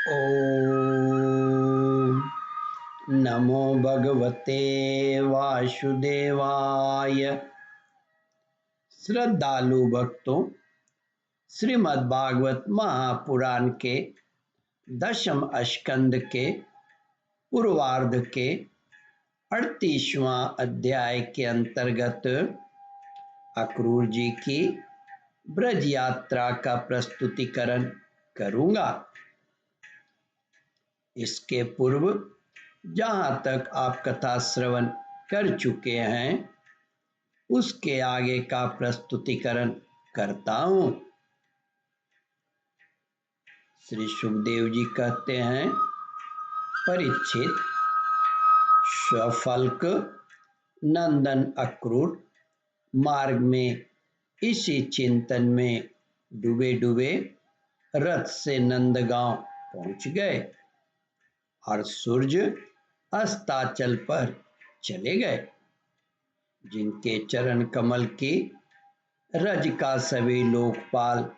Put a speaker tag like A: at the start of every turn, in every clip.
A: ओम नमो भगवते वासुदेवाय। श्रद्धालु भक्तों, श्रीमद् भागवत महापुराण के दशम स्कंद के पूर्वार्ध के 38वां अध्याय के अंतर्गत अक्रूर जी की ब्रज यात्रा का प्रस्तुतिकरण करूंगा। इसके पूर्व जहां तक आप कथा श्रवण कर चुके हैं उसके आगे का प्रस्तुतिकरण करता हूं। श्री सुखदेव जी कहते हैं, परीक्षित, स्वफल्क नंदन अक्रूर मार्ग में इसी चिंतन में डूबे डूबे रथ से नंदगांव पहुंच गए और सूर्य अस्ताचल पर चले गए। जिनके चरण कमल की रज का सभी लोकपाल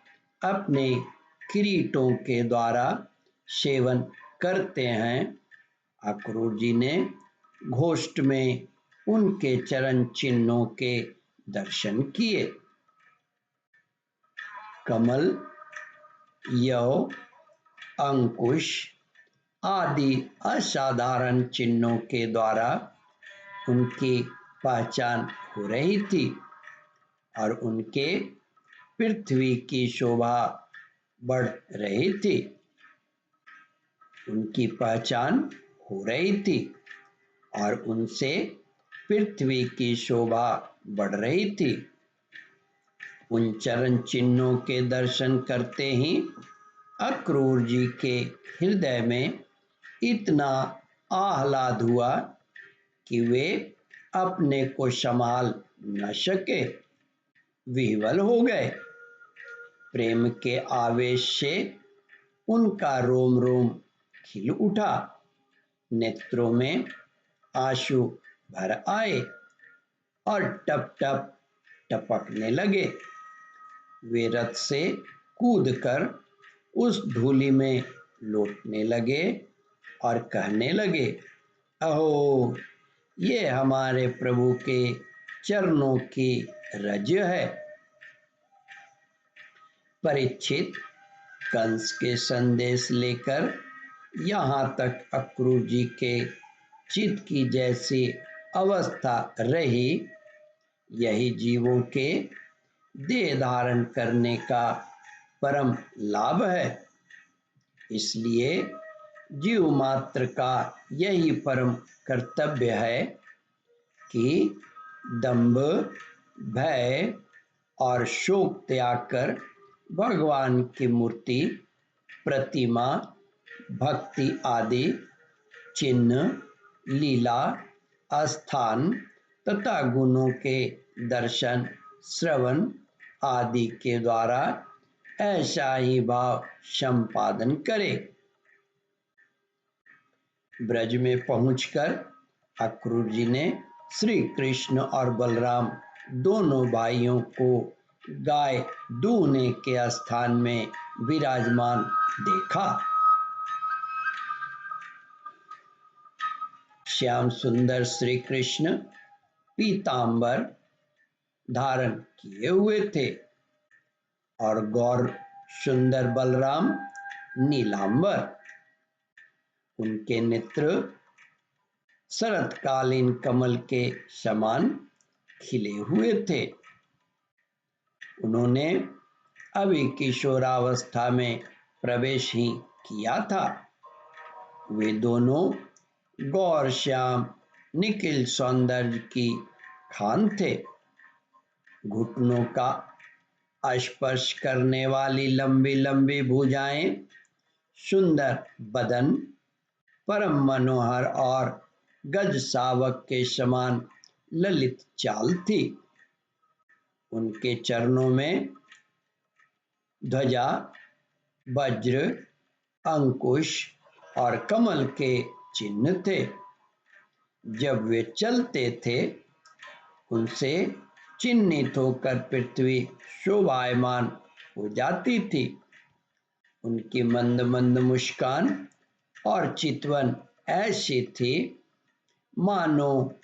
A: अपने किरीटों के द्वारा सेवन करते हैं, अक्रूर जी ने घोष्ट में उनके चरण चिन्हों के दर्शन किए। कमल, यव, अंकुश आदि असाधारण चिन्हों के द्वारा उनकी पहचान हो रही थी और उनके पृथ्वी की शोभा बढ़ रही थी। उनकी पहचान हो रही थी और उनसे पृथ्वी की शोभा बढ़ रही थी। उन चरण चिन्हों के दर्शन करते ही अक्रूर जी के हृदय में इतना आह्लाद हुआ कि वे अपने को संभाल न सके, विह्वल हो गए। प्रेम के आवेश से उनका रोम रोम खिल उठा, नेत्रों में आंसू भर आए और टप टप टपकने लगे। वे रथ से कूदकर उस धूलि में लौटने लगे और कहने लगे, अहो, ये हमारे प्रभु के चरणों की रज है। परीक्षित, कंस के संदेश लेकर यहाँ तक अक्रूर जी के चित्त की जैसी अवस्था रही, यही जीवों के देह धारण करने का परम लाभ है। इसलिए जीव मात्र का यही परम कर्तव्य है कि दंभ, भय और शोक त्याग कर भगवान की मूर्ति, प्रतिमा, भक्ति आदि चिन्ह, लीला, स्थान तथा गुणों के दर्शन, श्रवण आदि के द्वारा ऐसा ही भाव संपादन करे। ब्रज में पहुंचकर अक्रूर जी ने श्री कृष्ण और बलराम दोनों भाइयों को गाय दूहने के स्थान में विराजमान देखा। श्याम सुंदर श्री कृष्ण पीतांबर धारण किए हुए थे और गौर सुंदर बलराम नीलांबर। उनके नेत्र शरतकालीन कमल के समान खिले हुए थे। उन्होंने अभी किशोरावस्था में प्रवेश ही किया था। वे दोनों गौर श्याम निखिल सौंदर्य की खान थे। घुटनों का स्पर्श करने वाली लंबी लंबी भुजाएं, सुंदर बदन, परम मनोहर और गज शावक के समान ललित चाल थी। उनके चरणों में ध्वजा, वज्र, अंकुश और कमल के चिन्ह थे। जब वे चलते थे उनसे चिन्हित होकर पृथ्वी शोभायमान हो जाती थी। उनकी मंद मंद मुस्कान और चितवन ऐसी थी मानो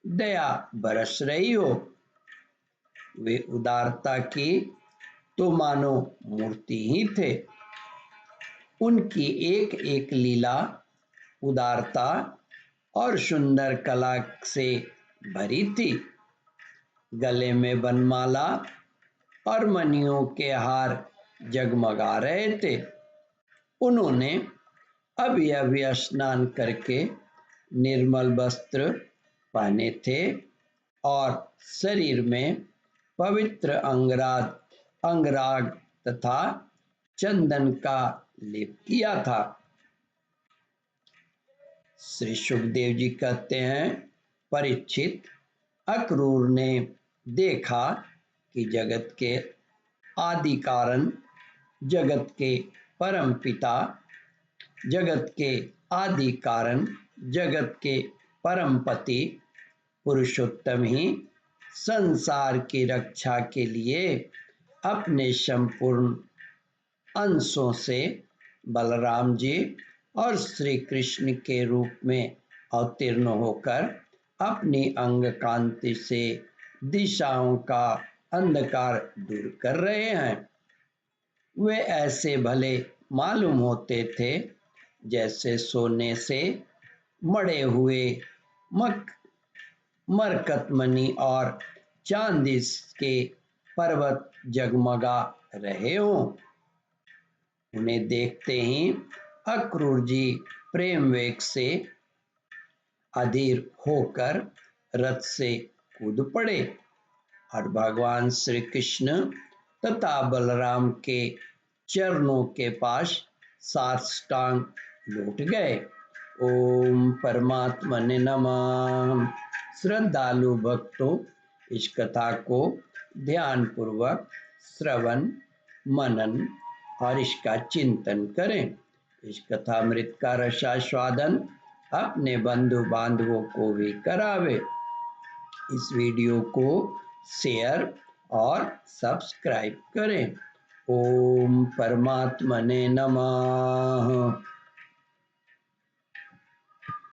A: दया बरस रही हो। वे उदारता की तो मानो मूर्ति ही थे। उनकी एक एक लीला उदारता और सुंदर कला से भरी थी। गले में बनमाला और मणियों के हार जगमगा रहे थे। उन्होंने अभी अभी स्नान करके निर्मल वस्त्र पहने थे और शरीर में पवित्र अंगराग तथा चंदन का लेप किया था। श्री सुखदेव जी कहते हैं, परीक्षित, अक्रूर ने देखा कि जगत के आदि कारण, जगत के परम पिता, जगत के आदि कारण, जगत के परम पति पुरुषोत्तम ही संसार की रक्षा के लिए अपने संपूर्ण अंशों से बलराम जी और श्री कृष्ण के रूप में अवतीर्ण होकर अपनी अंग कांति से दिशाओं का अंधकार दूर कर रहे हैं। वे ऐसे भले मालूम होते थे जैसे सोने से मढ़े हुए मरकतमणि और चांदी के पर्वत जगमगा रहे हों। उन्हें देखते ही अक्रूर जी प्रेम वेग से अधीर होकर रथ से कूद पड़े और भगवान श्री कृष्ण तथा बलराम के चरणों के पास साष्टांग लौट गए। ओम परमात्मने नमः। श्रद्धालु भक्तों, इस कथा को ध्यान पूर्वक श्रवण मनन और इसका चिंतन करें। इस कथामृत का रसास्वादन अपने बंधु बांधवों को भी करावे। इस वीडियो को शेयर और सब्सक्राइब करें। ओम परमात्मने नमः।